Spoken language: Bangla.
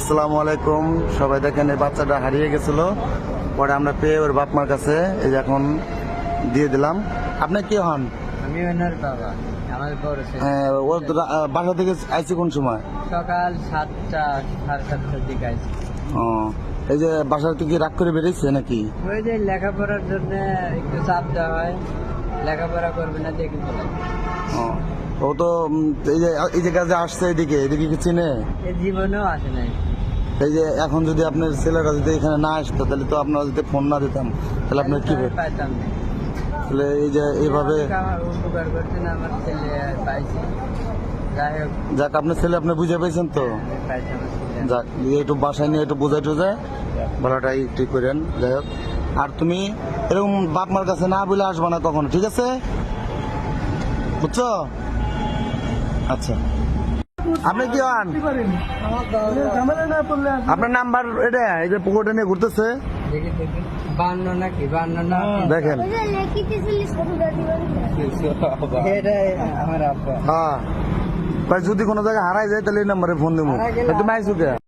আসসালামু আলাইকুম। সবাই দেখেন এই বাচ্চাটা হারিয়ে গেছিল, পরে আমরা পেয়ে ওর বাপ মার কাছে এই যে এখন দিয়ে দিলাম। আপনি কি হন? আমি ওনার বাবা, আমার বড় ছেলে। ওর বাসা থেকে আইসি কোন সময়? সকাল 7টা 7:30টার দিকে আইছি। ও, এই যে বাসা থেকে রাগ করে বেরিয়েছে নাকি? ওই যে লেখাপড়ার জন্য একটু চাপ দেওয়া হয়, লেখাপড়া করবে না দেখে চলে। ও, ও তো এই যে কাজে আসছে এদিকে কি চিনে? এ জীবনেও আসে নাই। এই যে এখন যদি আপনার ছেলেরা যদি এখানে না আসতো তাহলে তো আপনারা যদি ফোন না দিতাম তাহলে আপনার কি আমি পাইতাম না। তাহলে এই যে এইভাবে আমার উপকার করছেন, আমার ছেলে পাইছি। যাই হোক, যাক, আপনার ছেলে আপনি বুঝে পেয়েছেন তো? আমি পাইছি আমার ছেলে। যাক, একটু বাসায় নিয়ে একটু বোঝাই টোঝায় ভালোটাই ঠিক করেন। যাই হোক, আর তুমি এরকম বাপ মার কাছে না বলে আসবা না কখনো, ঠিক আছে? বুঝছো? আচ্ছা, আপনি কি হন? আপনার নাম্বার এটা এই যে পুকুরটা নিয়ে ঘুরতেছে, দেখি দেখি 52 নাকি 52 না? দেখেন। এটাই আমার আব্বা। হ্যাঁ, ভাই যদি কোনো জায়গায় হারাই যায় তাহলে এই নাম্বারে ফোন দেবো। হারাই গেলে তুমি আইসো কে?